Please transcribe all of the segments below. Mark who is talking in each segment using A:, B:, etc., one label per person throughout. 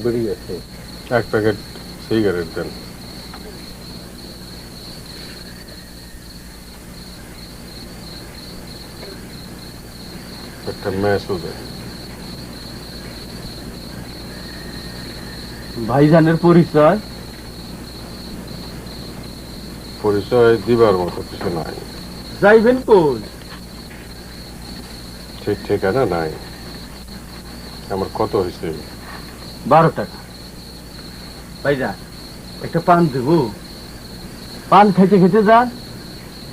A: বিড়ি আছে? এক প্যাকেট সিগারেট দেন। একটা ম্যাচও দেন।
B: ভাইজানের পরিচয়?
A: পরিচয় দিবার মতো কিছু নাই।
B: যাইবেন কই?
A: ঠিক ঠিকানা নাই। আমার কত হয়েছে?
B: 12 টাকা। ভাইজান একটা পান দেবো? পান খেতে খেতে যান।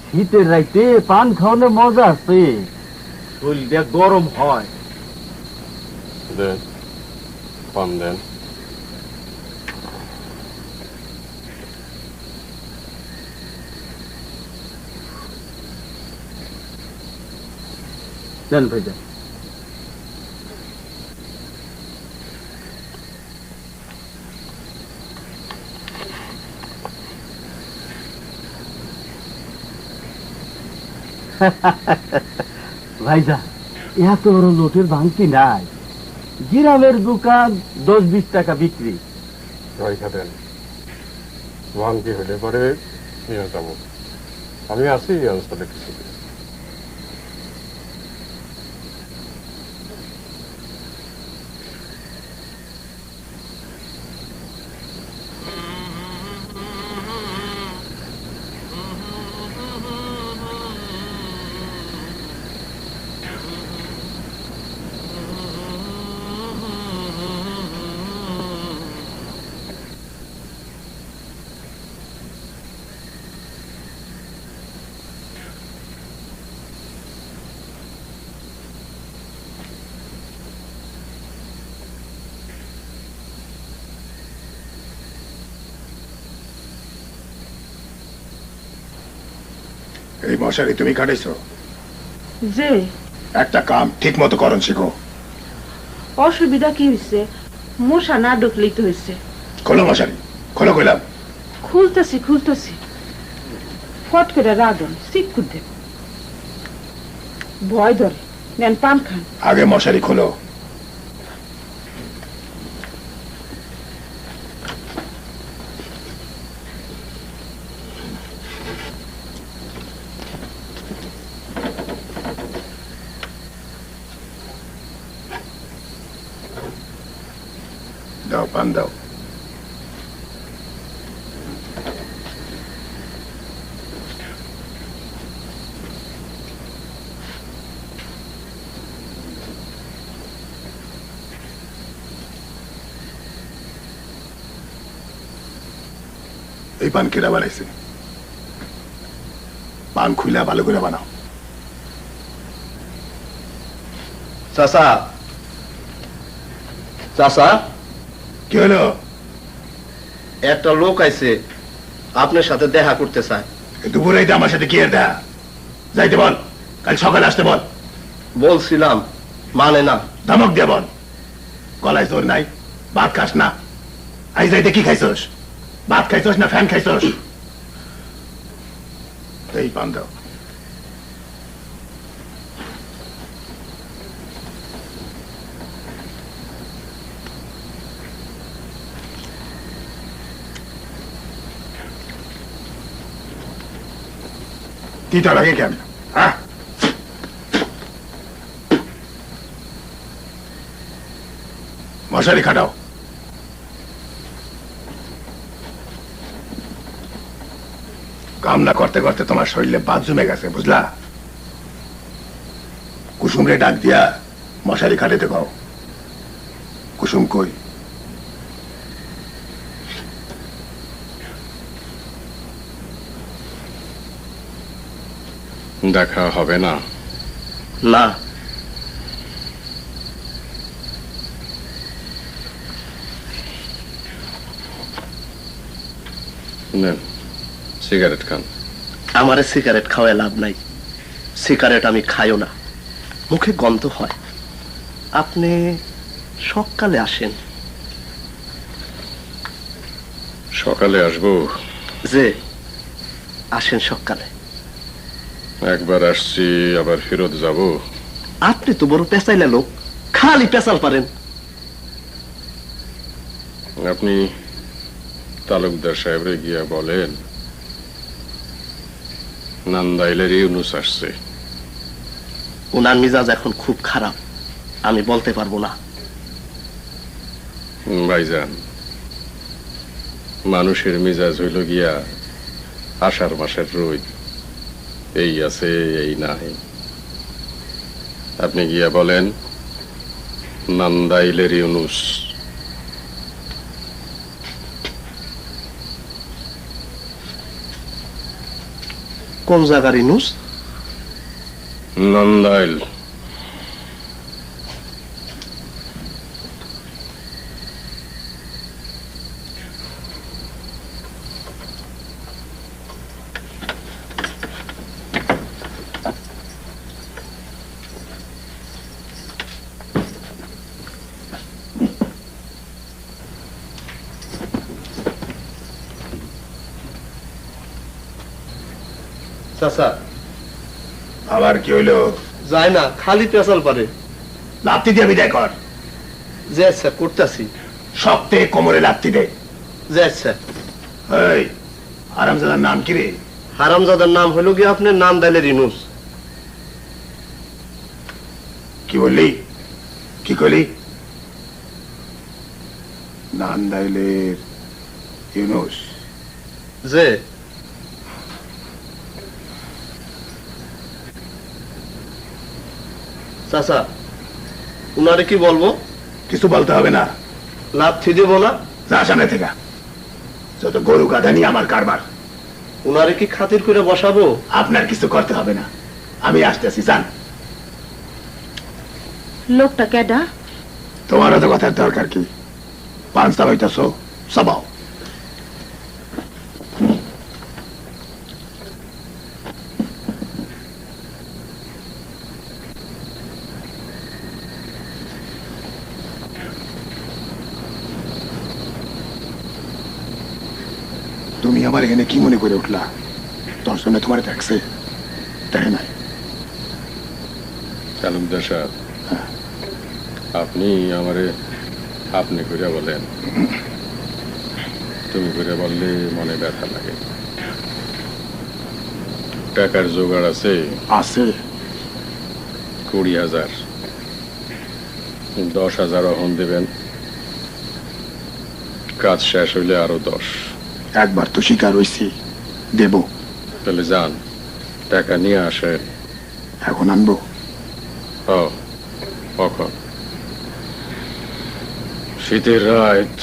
B: শীতের রাইতে পান খাওয়ানোর মজা আছে, শরীরটা গরম হয়।
A: দেন, পান দেন।
B: দেন ভাইজান। ভাইজান এত বড় লোটের ভাঙতি নাই। গ্রামের দোকান 10-20 টাকা বিক্রি।
A: রাইখা দেন, ভাঙতি হলে পরে নিয়ে যাবো। আমি আছি ব্যবস্থা দেখছি।
C: এই মশারি তুমি কাটাইছো?
D: যে
C: একটা কাম ঠিক মতো করন শিখো।
D: অসুবিধা কি হয়েছে? মশা না ঢুকলেই তো হয়েছে।
C: খোলো মশারি, খোলো কইলাম।
D: খুলতেছি ফট করে রাধন শিক্ষুর দেব। ভয় ধরে নেন পান খান।
C: আগে মশারি খোলো। দাও পান দাও। এই পান কেরা বানাইছে? পান খুইলা ভালো করে বানাও।
E: চাচা, চাচা,
C: কি হলো?
E: একটা লোক আইছে আপনার সাথে দেখা করতে চায়।
C: দুপুরে আমার সাথে কি এর দেখা? যাইতে বল, কাল সকালে আসতে বল।
E: বলছিলাম মানে না।
C: ধমক দিয়ে বল। গলায় জোর নাই, ভাত খাস না। আই যাইতে কি খাইছস? ভাত খাইছস না ফ্যান খাইছস? এই পান দাও। তিতা লাগে কেন? হ্যাঁ, মশারি খাটাও। কাম না করতে করতে তোমার শরীরে বাদ জমে গেছে, বুঝলা? কুসুমরে ডাক দিয়া মশারি খাটাতে কও। কুসুম কই?
A: দেখা হবে না?
E: না,
A: নেন, সিগারেট খান।
E: আমারে সিগারেট খাওয়ায় লাভ নাই। সিগারেট আমি খাইও না, মুখে গন্ধ হয়। আপনি সকালে আসেন।
A: সকালে আসবো?
E: যে আসেন সকালে।
A: একবার আসছি আবার ফেরত যাব?
E: আপনি তো বড় পেঁচাইলে লোক, খালি পেঁচাল পারেন।
A: আপনি তালুকদার সাহেবরে গিয়া বলেন নান্দাইলের ইউনুস আসছে।
E: ওনার মিজাজ এখন খুব খারাপ, আমি বলতে পারবো না।
A: ভাইজান, মানুষের মিজাজ হইল গিয়া আষাঢ় মাসের রোদ, এই আছে এই নাই। আপনি গিয়া বলেন নান্দাইলের ইউনুস।
E: কোন জায়গার ইনুস?
A: নান্দাইল।
E: চাচা,
C: আবার কি হইলো?
E: যায় না, খালি পেঁচাল পারে।
C: লাত্তি দিয়ে বিদায় কর।
E: যে আচ্ছা করতেছি।
C: শক্তে কোমরে লাত্তি দে।
E: যে আচ্ছা।
C: এই হারামজাদার নাম কি রে?
E: হারামজাদার নাম হলো কি আপনার নান্দাইলের ইনুস।
C: কি বললি? কি করলি? নান্দাইলের ইউনুস?
E: যে চাচা, উনারে কি বলবো?
C: কিছু বলতে হবে না।
E: লাথি দেবো না?
C: যা সামনে থেকে। যত গরু গাধা নিয়ে আমার কারবার।
E: উনারে কি খাতির করে বসাবো?
C: আপনার কিছু করতে হবে না, আমি আসতেছি। যান।
D: লোকটা কেডা?
C: তোমার তো কথার দরকার কি? পাঁচটা হইতেছ সবাও। তুমি আমার এখানে কি মনে করে উঠলা? তোর জন্য তোমার দেখছে, তাই নাই?
A: তালুকদার সাহেব, আপনি আমারে আপনি করে বলেন, তুমি করে বললে মনে ব্যথা লাগে। টাকার জোগাড় আছে?
C: আছে।
A: 20,000। 10,000 অহন দেবেন, কাজ শেষ হইলে আরো 10।
C: একবার তো শিকার হয়েছি, দেব।
A: তাহলে যান, টাকা নিয়ে আসেন।
C: এখন আনবো?
A: কখন? শীতের রাত,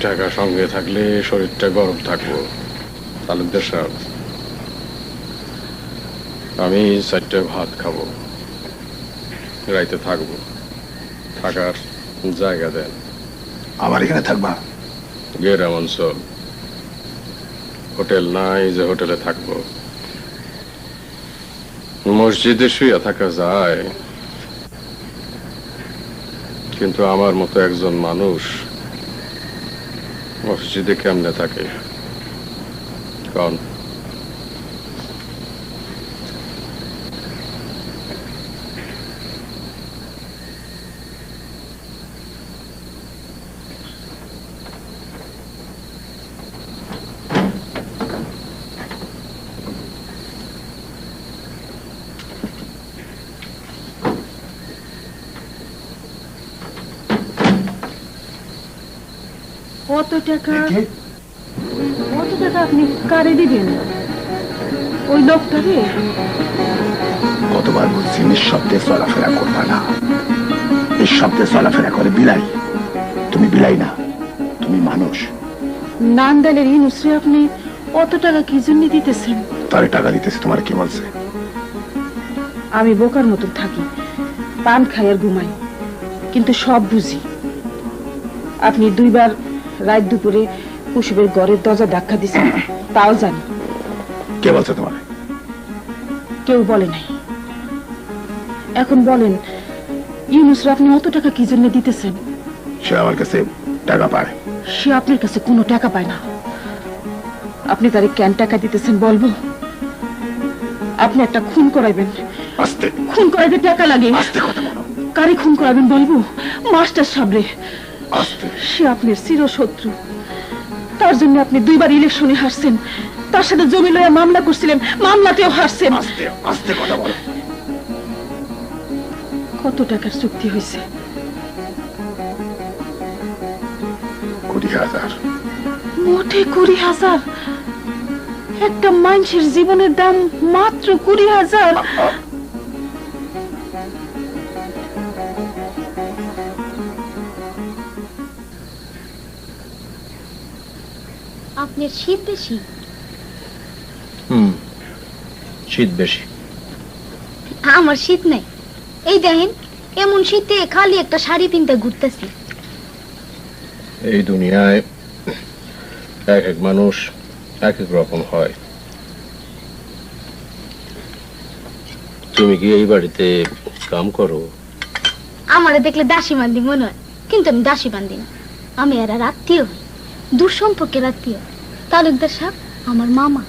A: টাকা সঙ্গে থাকলে শরীরটা গরম থাকবো। তালুকদার সাহেব, আমি 4টা ভাত খাবো, রাইতে থাকবো, থাকার জায়গা দেন।
C: আমার এখানে থাকবা?
A: গ্রাম অঞ্চল, হোটেল নাই যে হোটেলে থাকবো। মসজিদে শুয়ে থাকা যায়, কিন্তু আমার মতো একজন মানুষ মসজিদে কেমনে থাকে কারণ
D: কত টাকা আপনি কারে দিবেন? ওই লোকটারে?
C: কতবার বলছি নিঃশব্দে চলাফেরা করবা না। নিঃশব্দে চলাফেরা করে বিলাই। তুমি বিলাই না, তুমি মানুষ।
D: নান্দাইলের ইনুসরে আপনি অত টাকা কি জন্য দিতেছেন?
C: তারে টাকা দিতেছে, তোমার কি বলছে?
D: আমি বোকার মতন থাকি, পান খাই আর ঘুমাই, কিন্তু সব বুঝি। আপনি 2বার রাত দুপুরে কুসুমের ঘরের দরজা ধাক্কা দিছেন, তাও জানি।
C: কে বলছে তোমার?
D: কেউ বলে নাই। এখন বলেন, ইউনুসরা আপনি অত টাকা কি জন্য দিতেছেন?
C: সে আমার কাছে টাকা পায়।
D: সে আপনার কাছে কোনো টাকা পায় না। আপনি তারে কেন টাকা দিতেছেন বলবো? আপনি একটা খুন করাইবেন।
C: আস্তে
D: খুন করাইতে টাকা লাগে।
C: আস্তে কথা বলো।
D: কারে খুন করাবেন বলবো? মাস্টার সাহেবরে।
C: আস্তে
D: সে আপনার চিরশত্রু। তার জন্য আপনি দুইবার ইলেকশনে হারছেন, তার সাথে জমি লইয়া মামলা করছিলেন, মামলাতেও হারছেন।
C: আস্তে আস্তে কথা বলো।
D: কত টাকার চুক্তি হয়েছে?
C: 20,000।
D: মোটে 20,000? একটা মানুষের জীবনের দাম মাত্র 20,000?
F: আপনার শীত বেশি?
B: শীত বেশি।
F: আমার শীত নাই। এই দেখেন, এমন শীতে খালি একটা শাড়ি পিনতে ঘুরতেছি।
A: এই দুনিয়ায় এক এক মানুষ এক এক রকম হয়। তুমি কি এই বাড়িতে কাম করো?
F: আমারে দেখলে দাসী বান্দি মনে হয়, কিন্তু আমি দাসী বান্দি না। আমি এরা আত্মীয়, দূর সম্পর্কের আত্মীয়। তালুকদার সাহেব আমার মামা।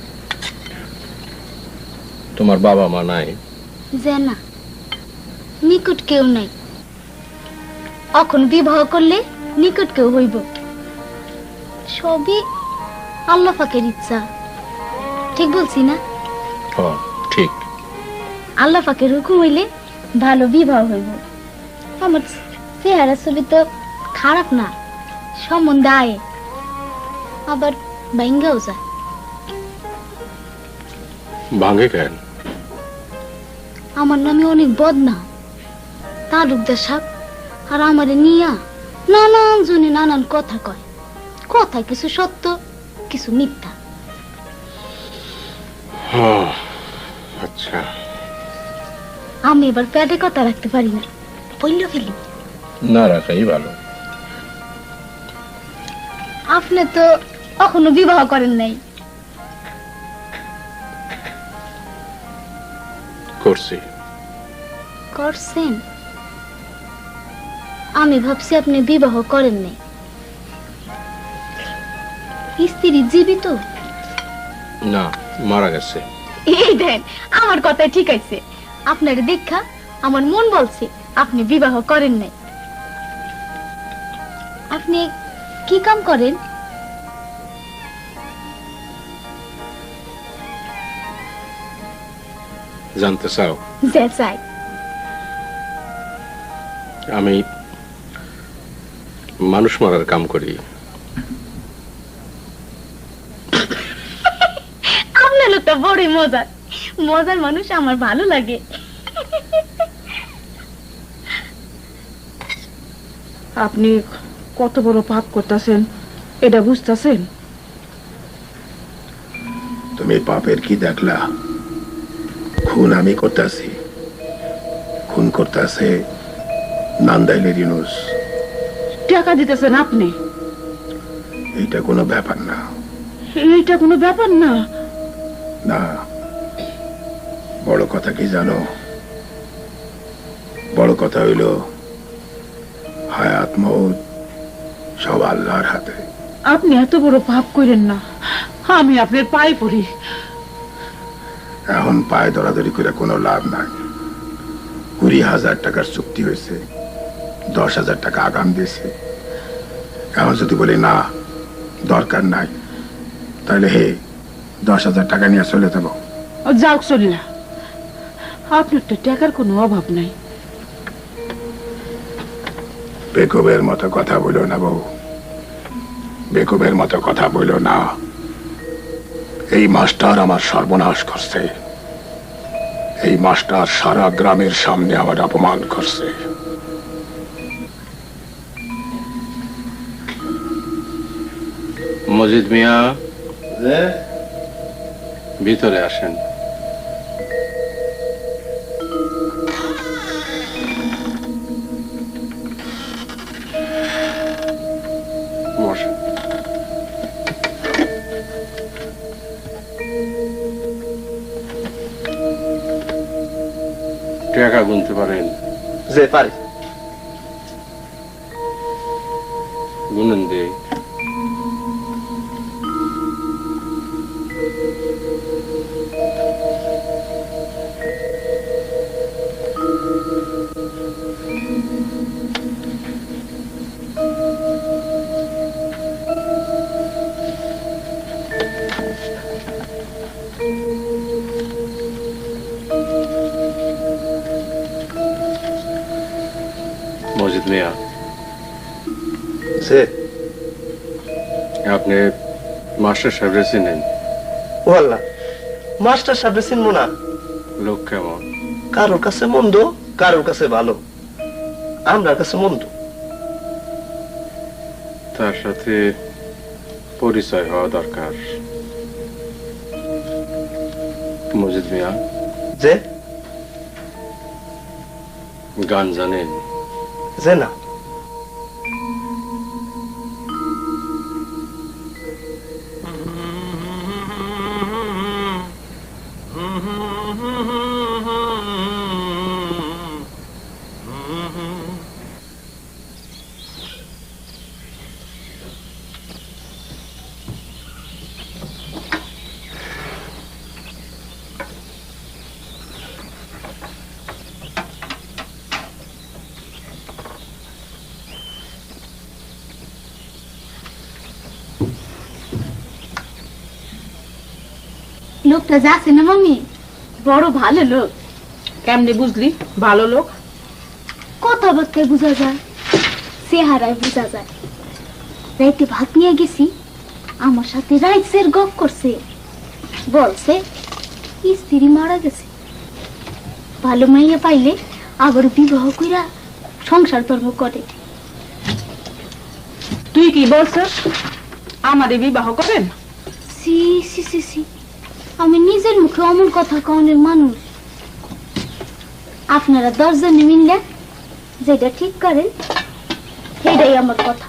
A: তোমার বাবা মা নাই?
F: যে না, নিকট কেউ নাই। এখন বিবাহ করলে নিকট কেউ হইব। সবই আল্লাহ পাকের ইচ্ছা। ঠিক বলছি না?
A: হ্যাঁ, ঠিক।
F: আল্লাহ পাকের হুকুম হইলে ভালো বিবাহ হইব। আমার চেহারা ছবি তো খারাপ না, সম্বন্ধে আয়, আবার ভাঙ্গাও যায়।
A: ভাঙে কেন?
F: আমার নামে অনেক বদনাম। তালুকদার সাহেব আর আমারে নিয়া নানান জনে নানান কথা কয়। কথা কিছু সত্য, কিছু মিথ্যা।
A: আচ্ছা,
F: আমি এবার পেটে কথা রাখতে পারি না, বললে ফেলি।
A: না রাখাই ভালো।
F: আপনি তো এখনো বিবাহ করেন নাই।
A: করছি।
F: করছেন? আমি ভাবছি আপনি বিবাহ করেন নাই। স্ত্রী জীবিত?
A: না, মারা গেছে।
F: এই দেন, আমার কথাই ঠিক আছে। আপনার দেখা আমার মন বলছে আপনি বিবাহ করেন নাই। আপনি কি কাম করেন?
A: জানতে চাও?
F: যে চাই।
A: আমি মানুষ মারার কাম করি।
F: আপনার লোকটা বড়ই মজার। মজার মানুষ আমার ভালো লাগে।
D: আপনি কত বড় পাপ করতেছেন এটা বুঝতেছেন?
C: তুমি পাপের কি দেখলা? খুন আমি করতেছি, খুন করতেছে নান্দাইলের ইউনুস।
D: টাকা দিতেছেন আপনি?
C: এইটা কোনো ব্যাপার না।
D: এইটা কোনো ব্যাপার না?
C: না, বড় কথা কি জানো? বড় কথা হইল হায়াত মউত সব আল্লাহর হাতে।
D: আপনি এত বড় পাপ করেন না, আমি আপনার পায়ে পড়ি।
C: এখন পায়ে দরাদরি করে কোনো লাভ নাই। 20,000 টাকার চুক্তি হয়েছে, 10,000 টাকা আগাম দিয়েছে। এখন যদি বলি না দরকার নাই, তাহলে হে 10,000 টাকা নিয়ে চলে যাব।
D: যাও চলিয়া, আপনার তো টাকার কোনো অভাব নাই।
C: বেকুবের মতো কথা বলো না বউ, বেকুবের মতো কথা বলো না। এই মাস্টার আমার সর্বনাশ করছে। এই মাস্টার সারা গ্রামের সামনে আমার অপমান করছে।
A: মজিদ মিয়া, ভিতরে আসেন। বসেন। টাকা গুনতে পারেন?
E: যে পারি।
A: গুনেন দে। আপনি মাস্টার সাহেব চিনেন?
E: ও আল্লাহ, মাস্টার সাহেব চিনবো না?
A: লোক কেমন?
E: কারোর কাছে মন্দ, কারোর কাছে ভালো, আমার কাছে মন্দ।
A: তার সাথে পরিচয় হওয়া দরকার। মজিদ মিয়া
E: যে
A: গান জানেন?
E: যে না।
F: লোকটা যাচ্ছে না মামি, বড় ভালো লোক।
D: কেমনে বুঝলি ভালো লোক?
F: কথাবার্তায় বোঝা যায়, চেহারায় বোঝা যায়। রাইতে ভাত নিয়ে গেছি, আমার সাথে রাইতের গপ করছে, বলছে স্ত্রী মারা গেছে, ভালো মাইয়া পাইলে আবার বিবাহ কইরা সংসার ধর্ম করে।
D: তুই কি বলছিস আমারে বিবাহ করেন?
F: সি সি সি সি, আমি নিজের মুখে অমন কথা কনের মানুষ? আপনারা 10 জনে মিললে যেটা ঠিক করেন সেটাই আমার কথা।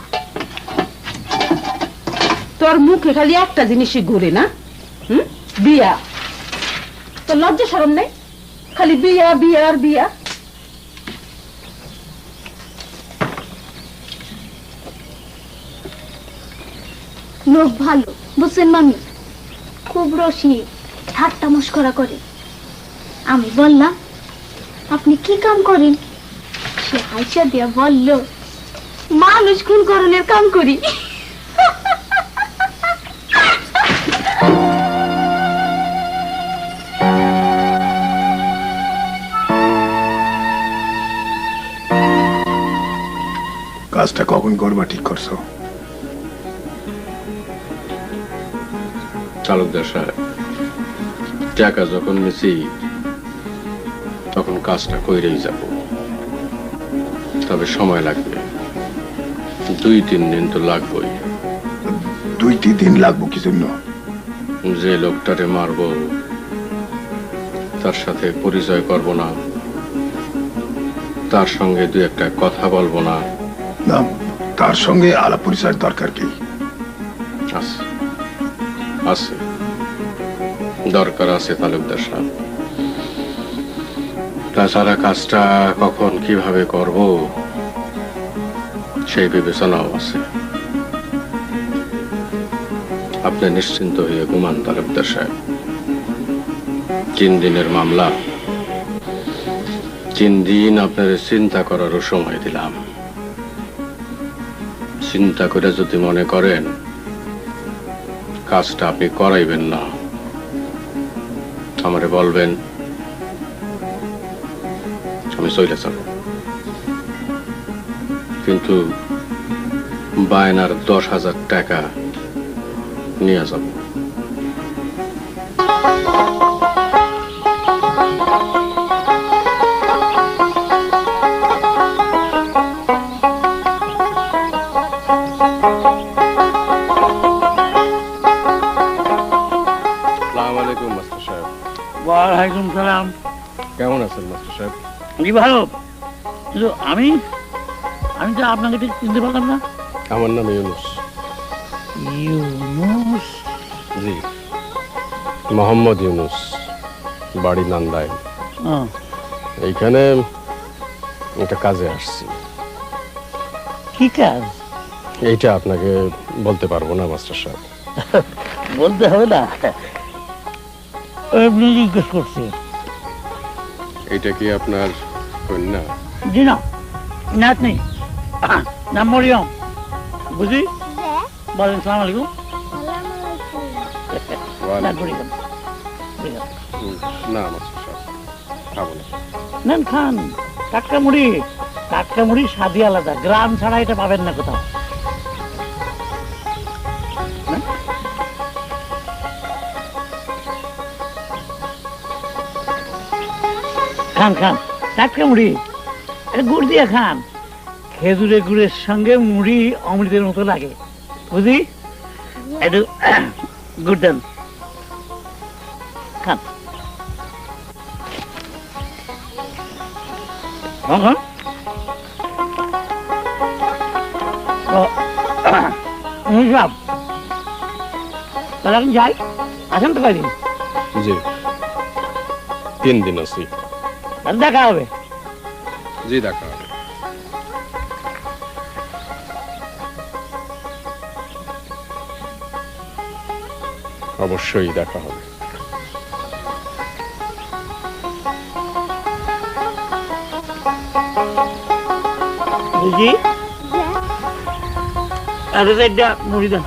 D: তোর মুখে খালি একটা জিনিসই ঘুরে না, বিয়া। তোর লজ্জা শরম নেই? খালি বিয়া বিয়া আর বিয়া।
F: লোক ভালো, বুঝছেন মামি, খুব রসিক, ঠাট্টা মস্করা করে। আমি বললাম আপনি কি কাম করেন? সে হাইসা দিয়া বলল মানুষ খুন করণের কাম করি।
C: কাজটা কখন করবা ঠিক করছো?
A: তালুকদার সাহেব, টাকা যখন নিছি তখন কাজটা কইরেই যাব, তবে সময় লাগবে, 2-3 দিন তো লাগবেই।
C: 2-3 দিন লাগবো কি জন্য?
A: যে লোকটারে মারবো তার সাথে পরিচয় করব না, তার সঙ্গে 2-একটা কথা বলবো না।
C: না, তার সঙ্গে আলাপ পরিচয়ের দরকার কি?
A: আছে আছে, দরকার আছে তালুকদার সাহেব। তাছাড়া কাজটা কখন কিভাবে করব সেই বিবেচনাও আছে। আপনি নিশ্চিন্ত হয়ে ঘুমান তালুকদার সাহেব। 3 দিনের মামলা, 3 দিন আপনার চিন্তা করারও সময় দিলাম। চিন্তা করে যদি মনে করেন কাজটা আপনি করাইবেন না, আমারে বলবেন, আমি চলে যাব। কিন্তু বায়নার 10,000 টাকা নিয়ে যাব।
B: ওয়ালাইকুম সালাম।
A: কেমন আছেন মাস্টার সাহেব?
B: জি ভালো, কিন্তু আমি তো আপনাকে ঠিক চিনতে পারলাম না।
A: আমার নাম ইউনুস।
B: ইউনুস?
A: জি, মোহাম্মদ ইউনুস, বাড়ি নান্দায়। এইখানে একটা কাজে আসছি।
B: কি কাজ?
A: এইটা আপনাকে বলতে পারবো না মাস্টার সাহেব।
B: বলতে হবে না, এমনি জিজ্ঞেস করছি।
A: এইটা কি আপনার কন্যা?
B: জি না, নাতনি, নাম মরিয়ম। বুঝি? বলেন সালাম আলাইকুম।
A: না মাস্টার সাহেব, খাবো না।
B: নেন খান, টাটকা মুড়ি। টাটকা মুড়ি স্বাদই আলাদা, গ্রাম ছাড়া এটা পাবেন না কোথাও। খান খান টাটকা মুড়ি, এটা গুড় দিয়ে খান। খেজুরের গুড়ের সঙ্গে মুড়ি অমৃতের মতো লাগে, বুঝি? একটু গুড় দেন, খান। খান। তাহলে এখন যাই, আসেন তো কয়দিন?
A: জি 3 দিন আছি।
B: দেখা হবে।
A: জি দেখা হবে। অবশ্যই দেখা হবে।
B: বুঝি আরো একটা মুড়ি দেন।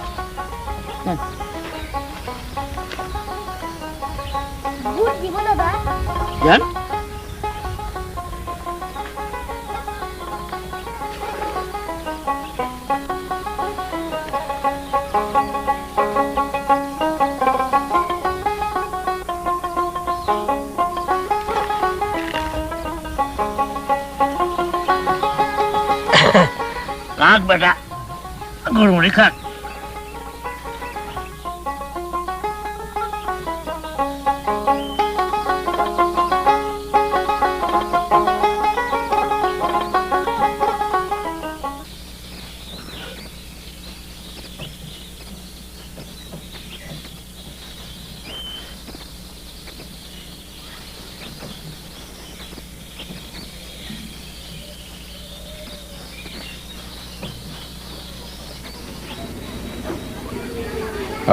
B: যান। খাক বেটা, গুড়মুড়ি খাক।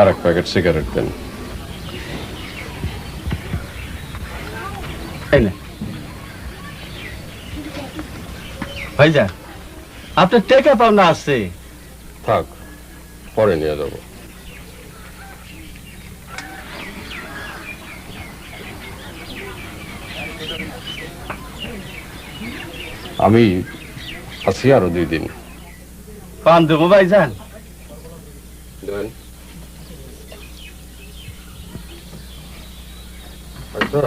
A: আর 1 প্যাকেট সিগারেট দেন।
B: ভাইজান, আপনার টাকা পাওনা আছে।
A: থাক, পরে নিয়ে যাব। আমি আছি আরো 2 দিন।
B: পান দেবো ভাইজান?
A: দেন। আচ্ছা,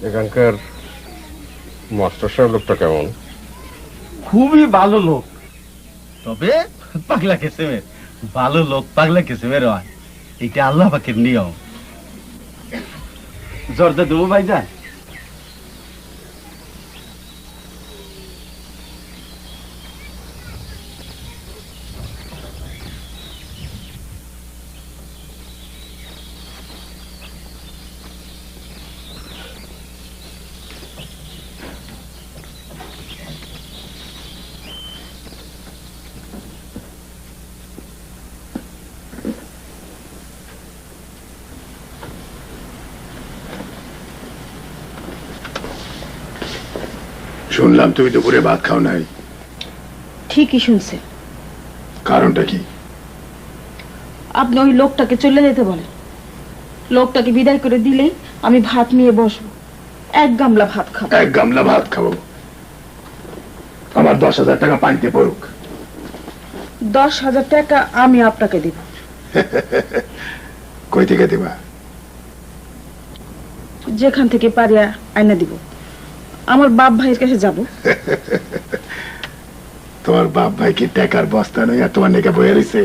A: এখানকার মাস্টার সাহেব লোকটা কেমন?
B: খুবই ভালো লোক, তবে পাগলা কিসিমের। ভালো লোক পাগলা কিসিমের হয়, এটা আল্লাহ পাকের নিয়ম। জর্দা দেবো ভাইজান?
C: শুনলাম তুমি দুপুরে ভাত খাও নাই।
D: ঠিকই শুনছে।
C: কারণটা কি?
D: আপনি ওই লোকটাকে চলে যেতে বলেন। লোকটাকে বিদায় করে দিলেই আমি ভাত নিয়ে বসবো, 1 গামলা ভাত খাবো।
C: 1 গামলা ভাত খাবো? আমার 10,000 টাকা পানিতে পড়ুক।
D: 10,000 টাকা আমি আপনাকে দিব।
C: কই থেকে দিবা?
D: যেখান থেকে পারিয়া আইনা দিব। আমার বাপ ভাইয়ের কাছে যাব।
C: তোমার বাপ ভাই কি টাকার বস্তা নইয়া তোমার নেকে বয়ে রইছে?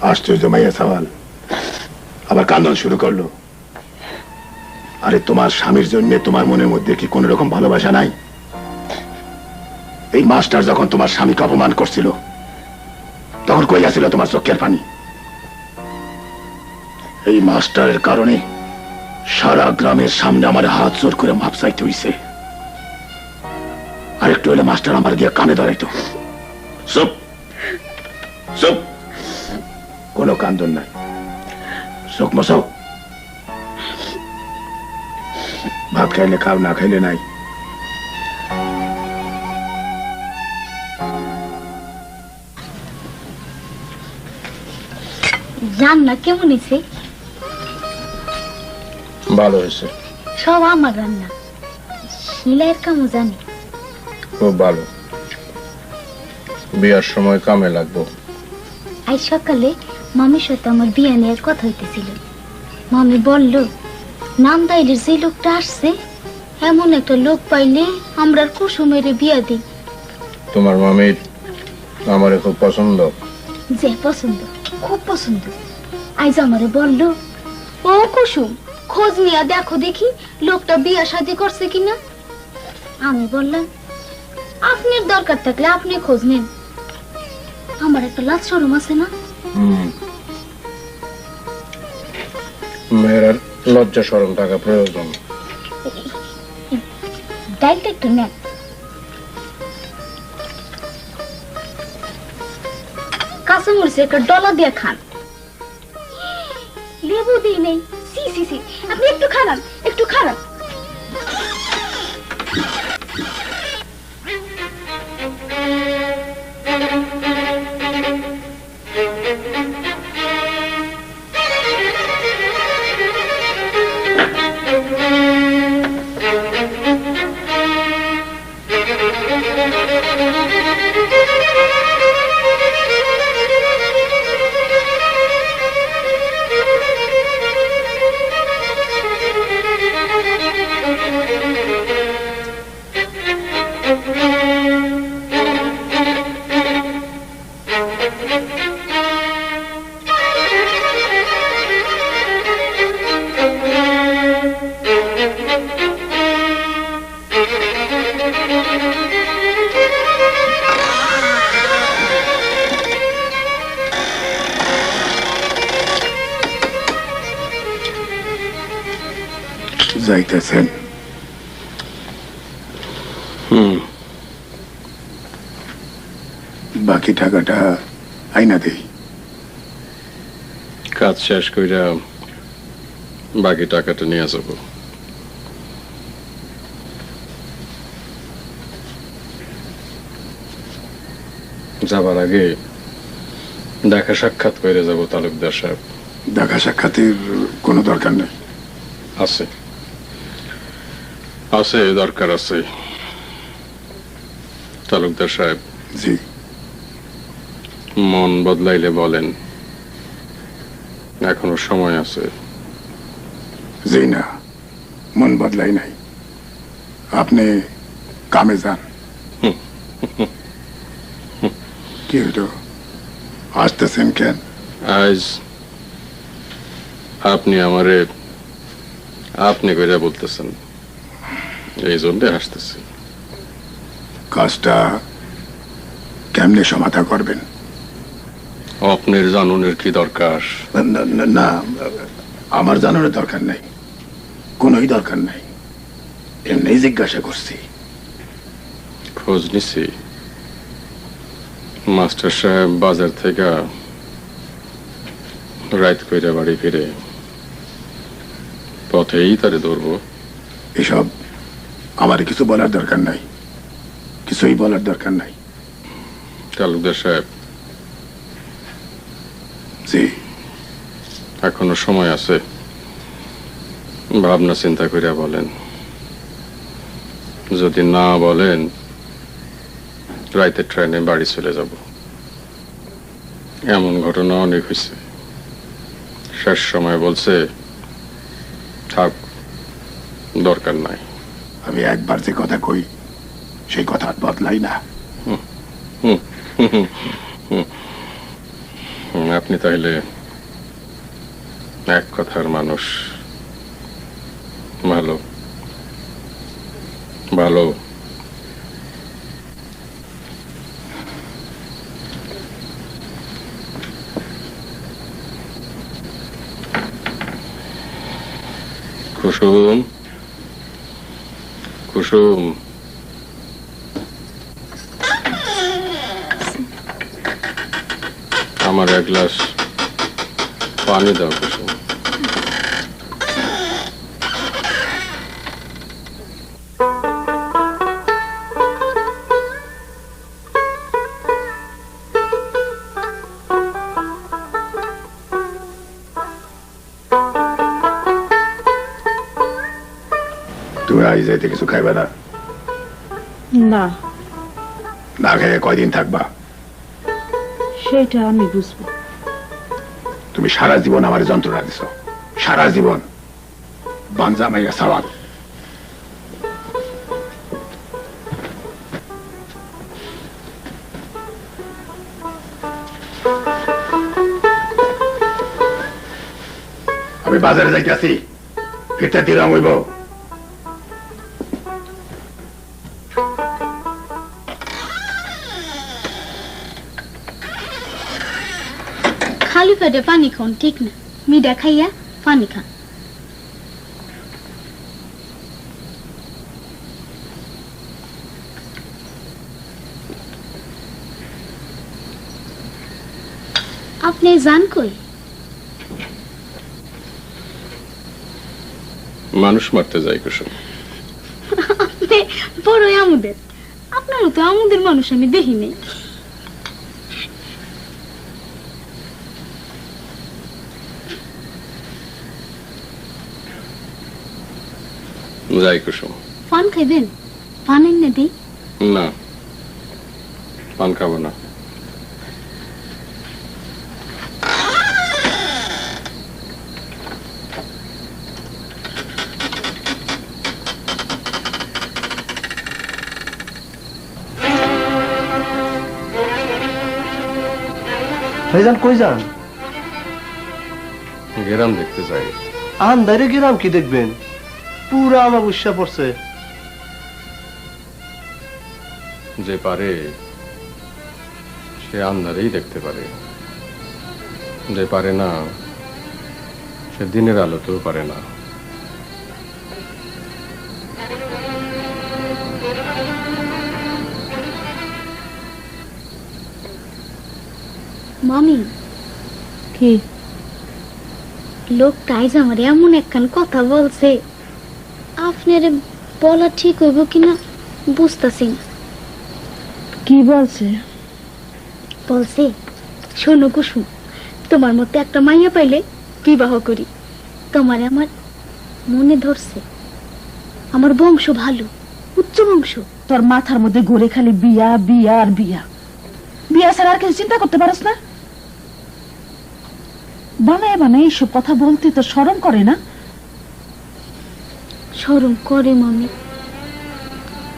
C: আশ্চর্য মাইয়া সওয়াল, আবার কান্দন শুরু করলো। আরে তোমার স্বামীর জন্য তোমার মনের মধ্যে কি কোন রকম ভালোবাসা নাই? এই মাস্টার যখন তোমার স্বামীকে অপমান করছিল, তখন কই আসছিল তোমার চোখের পানি? এই মাস্টারের কারণে সারা গ্রামের সামনে আমার হাত জোর করে মাপ চাইতে হইছে। আরেকটু হলে মাস্টার আমার গিয়ে কানে ধরাইতো। চুপ চুপ, কোনো কান্দন নাই। চোখ মশাও, ভাত খাইলে খাও, না খাইলে নাই।
F: রান্না কেমন হয়েছে?
C: ভালো হয়েছে।
F: সব আমার রান্না, শিলাইয়ের কামও জানি।
C: খুব ভালো।
A: বিয়ার সময় কামে লাগবো।
F: আজ সকালে মামির সাথে আমার বিয়ে নিয়ে কথা হইতেছিল। মামি বলল নামদাইলের যে লোকটা আসছে এমন একটা লোক পাইলে আমরা কুসুমের বিয়া দিই।
A: তোমার মামির আমারে খুব পছন্দ।
F: যে পছন্দ, খুব পছন্দ। আজ আমারে বলল, ও কুসুম খোঁজ নিয়ে দেখো দেখি লোকটা বিয়া শাদী করছে কিনা। আমি বললাম আপনার দরকার থাকলে আপনি খোঁজ নিন, আমার একটা লাজ শরম আছে না।
A: মেয়ের লজ্জা শরম থাকা প্রয়োজন।
F: ডাইরেক্ট একটু নেন। কাঁচামরিচে একটা ডলা দিয়ে খান। লেবু দিই নেই। সি সি সি, আপনি একটু খারাপ, একটু খারাপ।
C: যাইতেছেন? বাকি টাকাটা আইনা দেই।
A: কাজ শেষ কইরা বাকি টাকাটা নিয়ে যাব। যাবার আগে দেখা সাক্ষাৎ করে যাব তালুকদার সাহেব।
C: দেখা সাক্ষাতের কোনো দরকার নেই।
A: আছে আছে, দরকার আছে। তালুকদার সাহেব,
C: জি।
A: মন বদলাইলে বলেন, এখনো সময় আছে।
C: জি না, মন বদলাই নাই। আপনি কামে যান। কি হলো, আসতেছেন কেন?
A: আজ আপনি আমারে আপনি কইরা বলতেছেন, এই জন্য আসতেছি।
C: কাজটা কেমনে সমাধা করবেন?
A: আপনার জানুনের কি দরকার?
C: না, আমার জানানোর দরকার নাই, কোনোই দরকার নাই। এমনি জিজ্ঞাসা করছি।
A: খোঁজ নিছি, মাস্টার সাহেব বাজার থেকে রাত কইরা বাড়ি ফিরে পথেই তারে ধরবো।
C: এসব আমার কিছু বলার দরকার নাই, কিছুই বলার দরকার নাই।
A: তালুকদার সাহেব,
C: জি।
A: এখনো সময় আছে, ভাবনা চিন্তা করিয়া বলেন। যদি না বলেন, রাইতের ট্রেনে বাড়ি চলে যাব। এমন ঘটনা অনেক হয়েছে। শেষ সময় বলছে থাক, দরকার নাই।
C: আমি একবার যে কথা কই সেই কথা বদলাই না।
A: আপনি তাহলে এক কথার মানুষ। ভালো ভালো। কুসুম, কুসুম, আমার এক গ্লাস পানি দাও কুসুম।
C: তুমি আজ যাইতে কিছু খাইবে না?
D: না,
C: না খেয়ে কয়দিন থাকবা?
D: সেটা আমি বুঝবো।
C: তুমি সারা জীবন আমার যন্ত্রণা দিছ, সারা জীবন। বাঞ্জা মাইয়া সওয়াল। আমি বাজারে যাইতেছি, ফিরতে দিলাম হইব।
F: খালি পেটে পানি খান ঠিক না, মিডা খাইয়া পানি খান। আপনি যান কই?
A: মানুষ মারতে যাই কুসুম।
F: আপনি বড়ই আমুদের, আপনারও তো আমুদের মানুষ আমি দেখিনি।
A: যাই কুসুম।
F: পান খাইবেন? পান এনে দিই?
A: না, পান খাবো না।
E: ভাইজান কই যান?
A: গ্রাম দেখতে যাই।
E: আন্দারে গেলাম কি দেখবেন? পুরা আমার উৎসা পড়ছে।
A: যে পারে সে আন্ধারেই দেখতে পারে, যে পারে না সে দিনের আলোতেও পারে না।
F: মামি
D: কি
F: লোকটা আইজ আমার এমন একখান কথা বলছে, আপনারে বলা ঠিক হইব কিনা বুঝতেছি না।
D: কি বলছে?
F: বলছে, শোনো কুসুম, তোমার মতো একটা মাইয়া পাইলে বিবাহ করি। তোমার আমার মনে ধরছে, আমার বংশ ভালো, উচ্চ বংশ।
D: তোর মাথার মধ্যে ঘুরে খালি বিয়া বিয়া আর বিয়া, বিয়া ছাড়া আর কিছু চিন্তা করতে পারস না? বানায় বানায় এইসব কথা বলতে তো শরম করে না?
F: শরম করে মামি,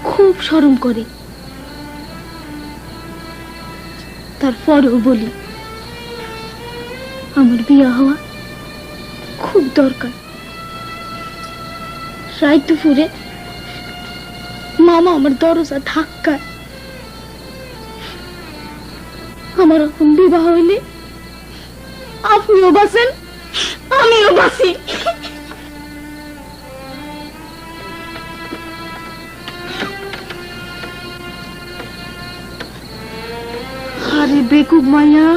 F: খুব শরম করে। তারপরেও বলি, আমার বিয়া হওয়া খুব দরকার। রাত দুপুরে মামা আমার দরজা ধাক্কায়। আমার এখন বিবাহ হইলে আপনিও বাঁচেন, আমিও বাঁচি।
D: আরে বেকুব মাইয়া,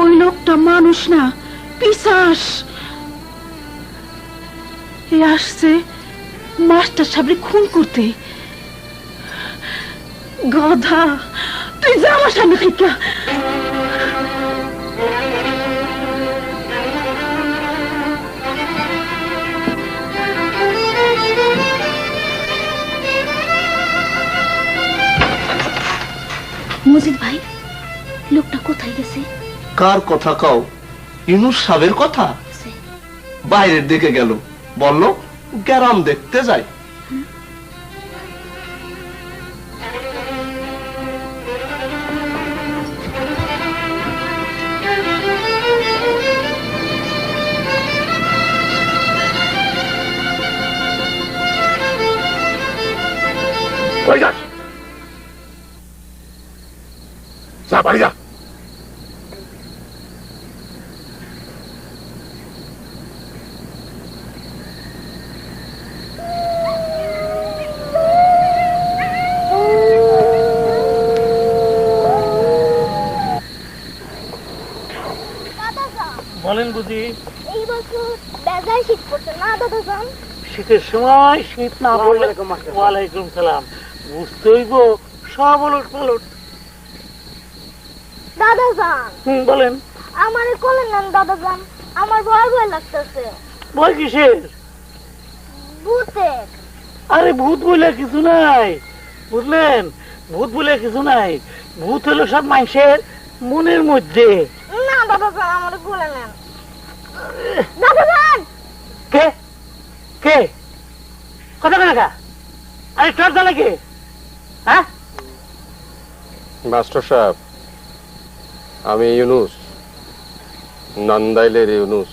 D: ওই লোকটা মানুষ না, পিশাচ। এ আসছে মাস্টার সাহেবরে খুন করতে। গাধা, তুই যা আমার সামনে থেকে।
F: মজিদ ভাই, লোকটা কোথায় গেছে?
E: কার কথা কও? ইনুস সাহেবের কথা। বাইরের দিকে গেল, বলল গ্রাম দেখতে যায়।
C: কই যাস? যা বাড়ি যা।
G: বলেন বুঝি,
F: এই বছর বেজায় শীত পড়ছে না দাদা যান?
G: শীতের সময় শীত না পড়লে ওয়ালাইকুম সালাম, বুঝতে হইব সব ওলট পালট।
F: দাদা যান
G: বলেন।
F: আমারে কোলে নেন দাদা যান, আমার ভয় ভয় লাগতেছে।
G: ভয় কিসের?
F: ভূতের।
G: আরে ভূত বলে কিছু নাই, বুঝলেন? ভূত বলে কিছু নাই। ভূত হলো সব মানুষের মনের মধ্যে।
F: না দাদা যান আমার কোলে নেন দাদা যান।
G: কে কে কথা বলে না? আরে তোর দলে কে? হ্যাঁ
A: মাস্টার সাহেব, আমি ইউনুস, নান্দাইলের ইউনুস।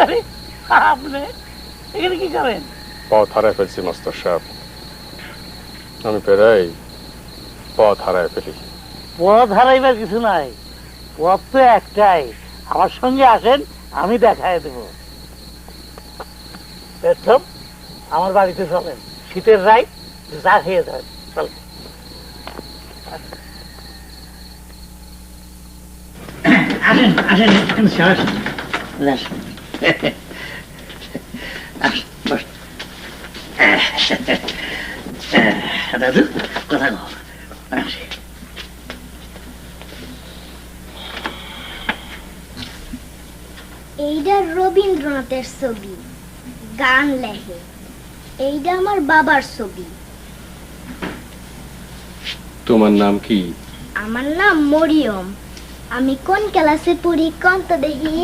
G: আরে আপনি এখানে কি করেন?
A: পথ হারায় ফেলছি মাস্টার সাহেব, আমি প্রায় পথ হারায় ফেলি।
G: পথ হারাইবার কিছু নাই, পথ তো একটাই। আমার সঙ্গে আসেন, আমি দেখায় দেব। প্রথম আমার বাড়িতে চলেন, শীতের রাই চা খেয়ে যান। চলেন। আসেন আসেন স্যার, দাদু কথা কও।
F: এইটা রবীন্দ্রনাথের ছবি, গান লেখে। এইটা আমার বাবার ছবি।
A: তোমার নাম কি?
F: আমার নাম মরিয়ম। আমি কোন ক্লাসে পড়ি কোন তো দেখি?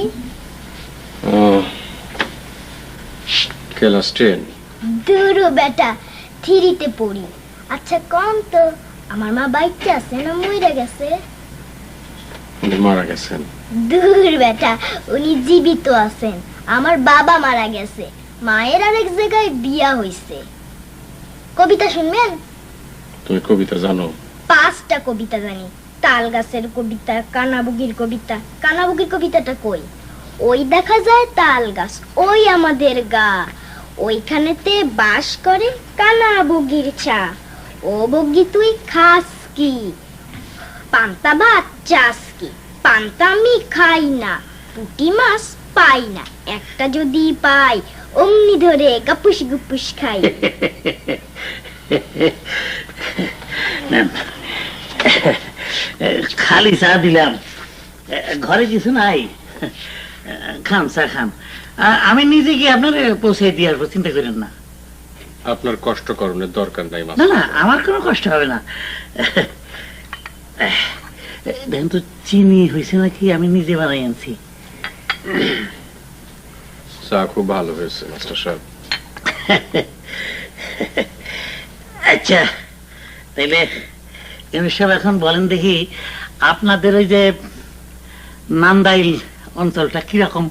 A: ক্লাস 10।
F: দূর বেটা, 3-তে পড়ি। আচ্ছা কোন তো আমার মা বাইকে আছে না মইরা গেছে?
A: মারা গেছেন।
F: দূর বেটা, উনি জীবিত আছেন। আমার বাবা মারা গেছে, মায়ের আরেক জায়গায় বিয়া হইছে। কবিতা শুনবেন?
A: তুমি কবিতা জানো?
F: 5টা কবিতা জানি। তাল গাছের কবিতা, কানাবুগির কবিতা। কানাবুগির কবিতাটা কই? ওই দেখা যায় তাল গাছ, ওই আমাদের গা, ওইখানেতে বাস করে কানাবুগির ছা। ও বগি তুই খাস কি? পান্তা ভাত চাস কি? পান্তা আমি খাই না, পুঁটি মাছ পাই না, একটা যদি পাই অমনি ধরে গাপুস গুপুস খাই।
G: খালি চা দিলাম, ঘরে কিছু নাই। খান চা খান, আমি নিজে গিয়ে আপনার পৌঁছে দিয়ে আসবো, চিন্তা করেন না।
A: আপনার কষ্ট করণের দরকার নাই
G: না না, আমার কোনো কষ্ট হবে না। দেখেন তো চিনি হয়েছে নাকি, আমি নিজে বানাই আনছি।
A: চা খুব ভালো হয়েছে মাস্টার সাহেব।
G: আচ্ছা তাইলে সব এখন বলেন দেখি, আপনাদের ওই যে নান্দাইল অঞ্চলটা কিরকম?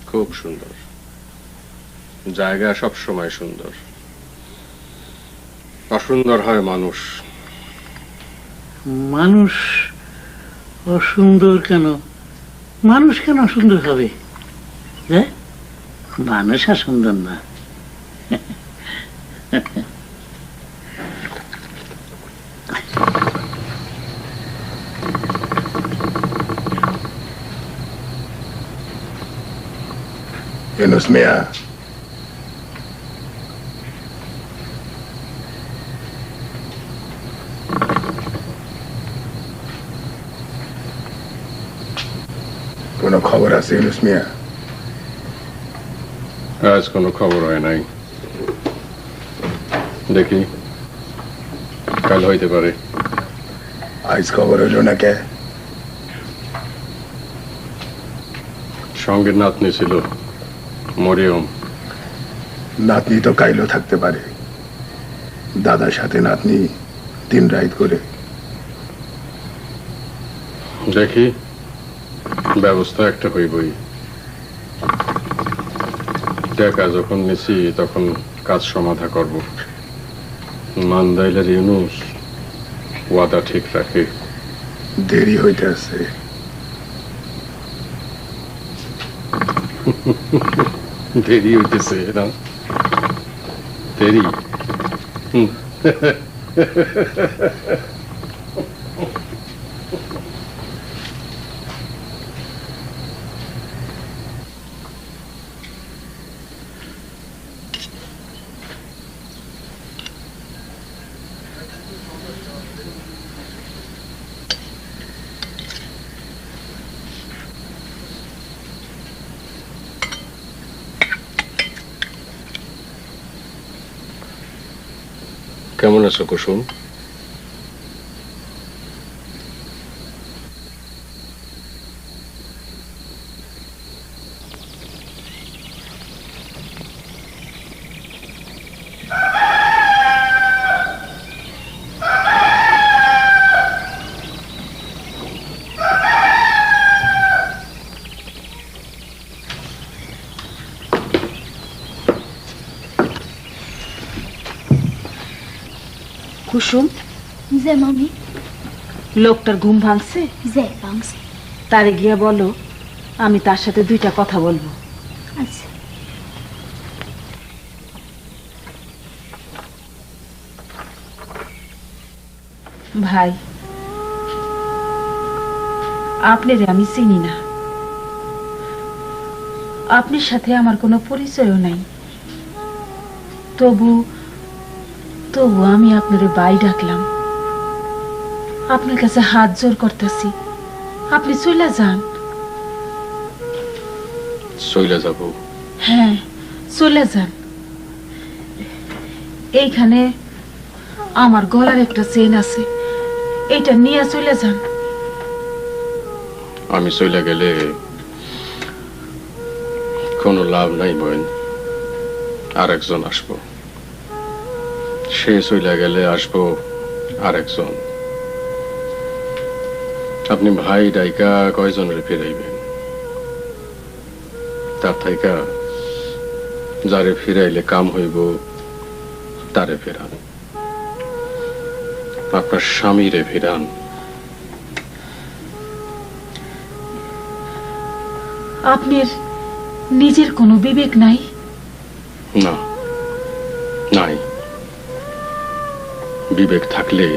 A: খুব সুন্দর জায়গা, সব সময় সুন্দর। অসুন্দর হয় মানুষ।
G: মানুষ অসুন্দর কেন? মানুষ কেন অসুন্দর হবে? মানুষ আর সুন্দর না।
C: ইউনুস মিয়া, কোনো খবর আছে ইউনুস মিয়া?
A: আজ কোনো খবর হয় নাই, দেখি কাল হইতে পারে।
C: আজ খবর হইল না কে?
A: সঙ্গে নাতনি ছিল মরিয়ম।
C: নাতনি তো কাইলো থাকতে পারে, দাদার সাথে নাতনি 3 রাত করে।
A: দেখি ব্যবস্থা একটা হইবই। টাকা যখন নিছি তখন কাজ সমাধা করব। নান্দাইলের ইউনুস ওয়াদা ঠিক রাখে।
C: দেরি হইতে আছে।
A: দেরি হইতেছে না? দেরি? কেমন আছো কুসুম?
D: কুসুম,
F: যে মামি,
D: লোকটার ঘুম ভাঙছে?
F: যে ভাঙছে।
D: তারে গিয়া বলো আমি তার সাথে দুইটা কথা বলবো।
F: আচ্ছা।
D: ভাই, আপনারে আমি চিনি না, আপনার সাথে আমার কোনো পরিচয়ও নাই, তবু তবু আমি আপনারে ভাই ডাকলাম। আপনার কাছে হাত জোর করতেছি, আপনি চলে যান।
A: চলে যাব?
D: হ্যাঁ, চলে যান। এইখানে আমার গলার একটা চেন আছে, এইটা নিয়ে চলে যান।
A: আমি চলে গেলে কোনো লাভ নাই বোন, আর একজন আসবো। সে চলে গেলে আসবো আর একজন। আপনি ভাই ডাইকা কয়জনের ফিরাইবেন? তার থাইকা যারে ফিরাইলে কাম হইব তারে ফেরান, আপনার স্বামীরে ফিরান।
D: আপনার নিজের কোনো বিবেক নাই?
A: না, নাই। বিবেক থাকলে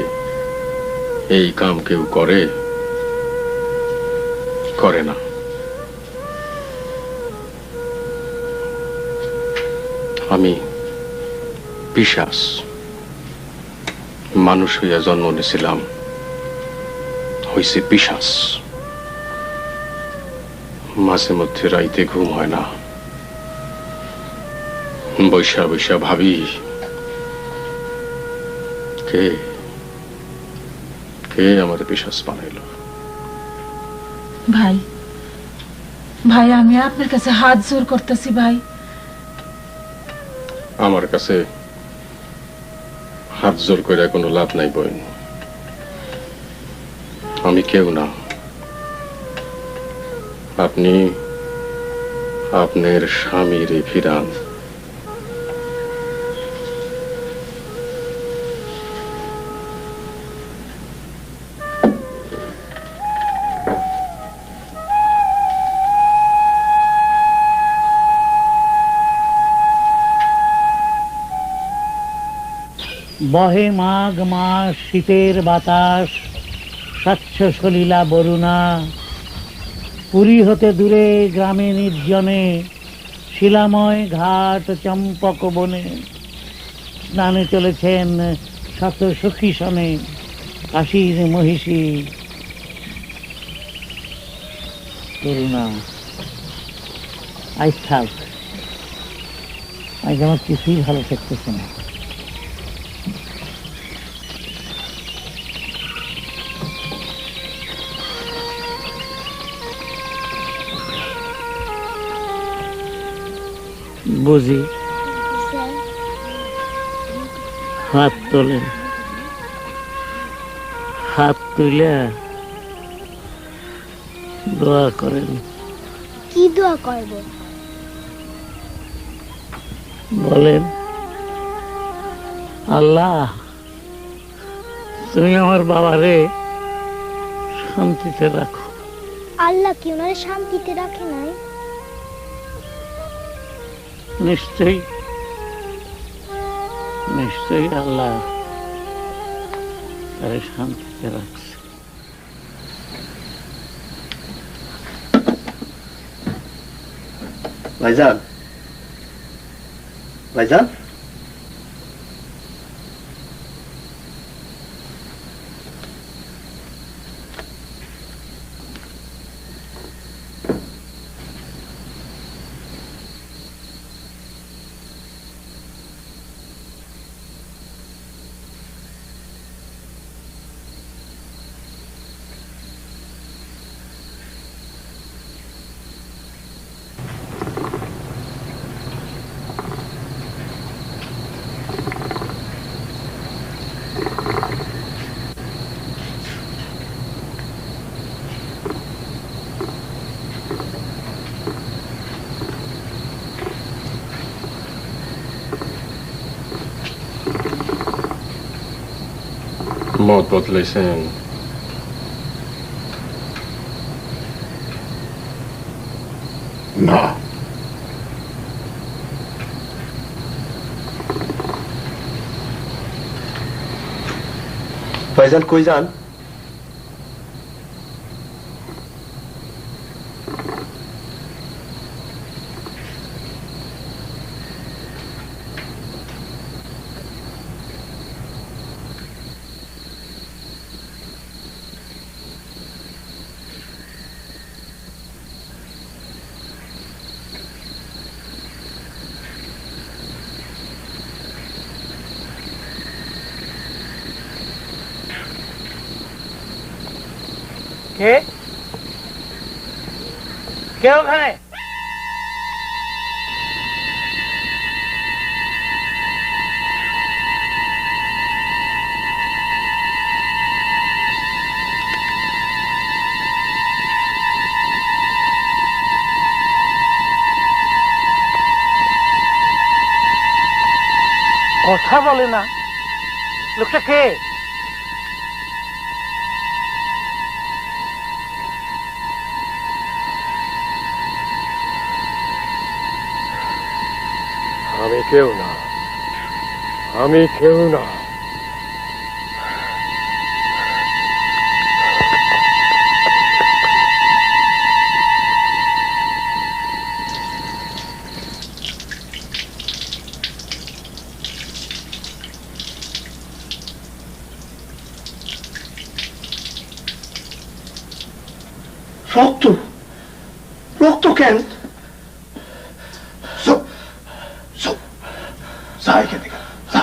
A: এই কাম কেউ করে? করে না। আমি পিশাচ, মানুষ হইয়া জন্ম নিয়েছিলাম, হইছে পিশাচ। মাঝে মধ্যে রাইতে ঘুম হয় না, বৈশা বৈশা ভাবি কে কে আমার পিশাচ বানাইল।
D: ভাই, ভাই আমি আপনার কাছে হাত জোর করতেছি ভাই।
A: আমার কাছে হাত জোর করে কোনো লাভ নাই বোন, আমি কেউ না। আপনি আপনার স্বামীরে ফিরান।
G: বহে মাঘ মাস, শীতের বাতাস, স্বচ্ছ সলিলা বরুণা। পুরী হতে দূরে গ্রামে নির্জনে, শিলাময় ঘাট চম্পক বনে, স্নানে চলেছেন শত সখী সনে, কাশীর মহিষী করুণা। আজ থাক, আজ আমার কিছুই ভালো থাকতেছে না। বুঝি হাত তোলেন, হাত তুলে দোয়া করেন।
F: কি দোয়া করব?
G: বলেন, আল্লাহ তুমি আমার বাবারে শান্তিতে রাখো।
F: আল্লাহ কি ওনারে শান্তিতে রাখে নাই?
G: নিশ্চয়ই নিশ্চয়ই আল্লাহ তারে শান্তিতে রাখছে।
E: ভাইজান, ভাইজান,
A: মত বদলাইছেন?
C: না,
E: ভাইজান কই যান?
G: কে কে ওখানে? কথা বলে না, লোকটা কে?
A: আমি কেউ না, আমি কেউ না।
E: রক্ত? রক্ত কেন?
C: চুপ চুপ, যা এখান থেকে, যা।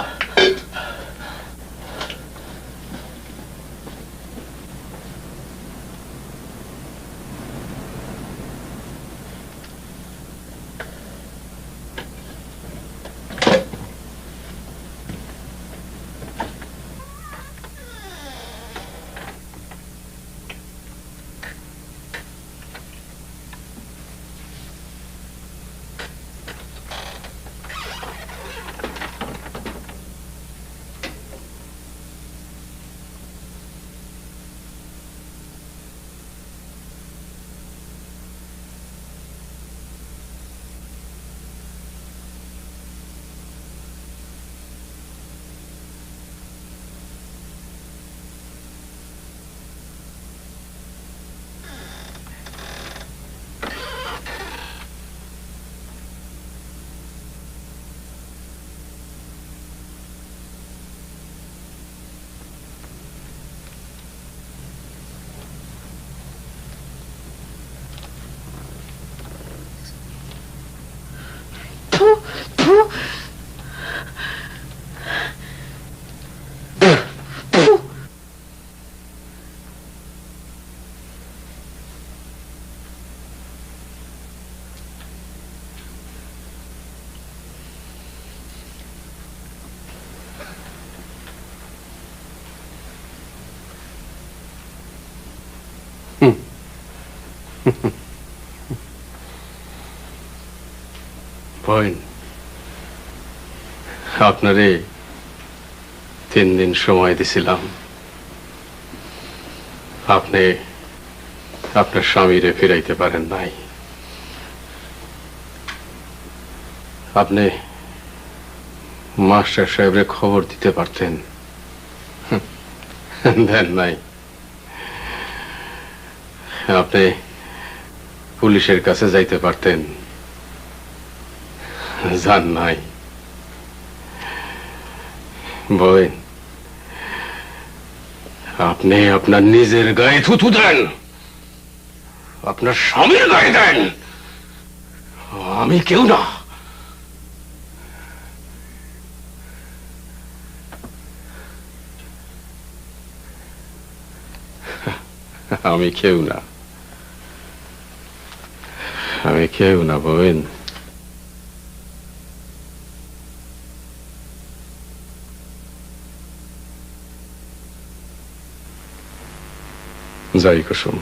A: পয়েন্ট, আপনারে 3 দিন সময় দিছিলাম। আপনি আপনার স্বামীরে ফিরাইতে পারেন নাই। আপনি মাস্টার সাহেবরে খবর দিতে পারতেন, দেন নাই। আপনি পুলিশের কাছে যাইতে পারতেন, যান নাই। বলেন, আপনি আপনার নিজের গায়ে থুতু দেন, আপনার স্বামীর গায়ে দেন। আমি কেউ না। আমি কেউ না, আমি কেউ না বলেন। যাই কুসুম,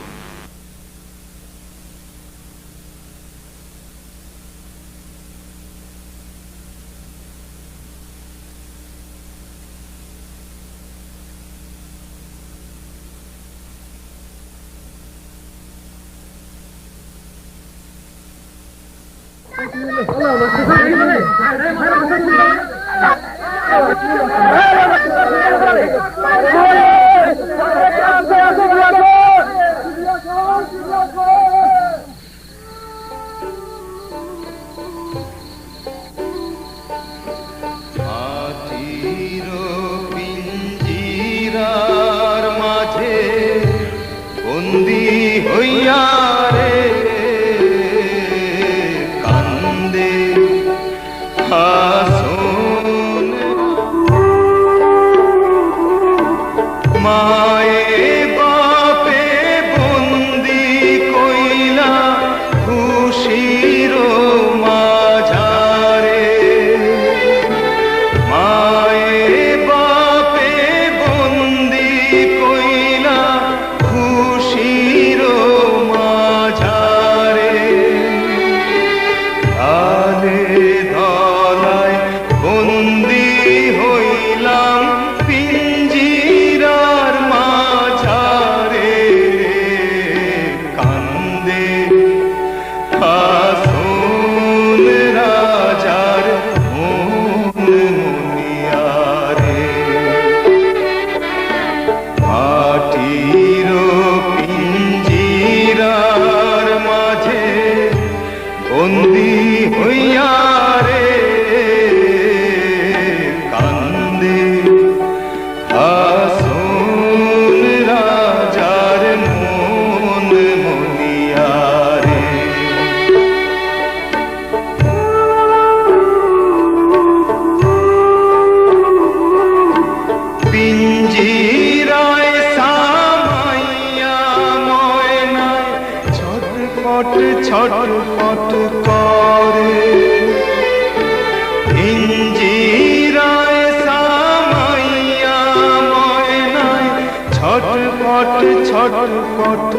H: পিঞ্জিরার মাঝে বন্দি হইয়া রে কান্দে হাসন মায়ে বাপে বন্দি কইলা খুশির মাঝারে মায়ে বাপে বন্দি কইলা খুশির মাঝারে আলে ধলায় বন্দি হইলাম পিঞ্জিরার মাঝারে কান্দে হাসন রাজার মন মুনিয়ারে মাটির পিঞ্জিরার মাঝে বন্দি হইয়া রে কান্দে হাসন রাজার মন মুনিয়ারে পিঞ্জিরায় সামাইয়া ময়নায় ছটফট ছটফট করে পিঞ্জিরায় সামাইয়া ময়নায় ছটফট ছটফট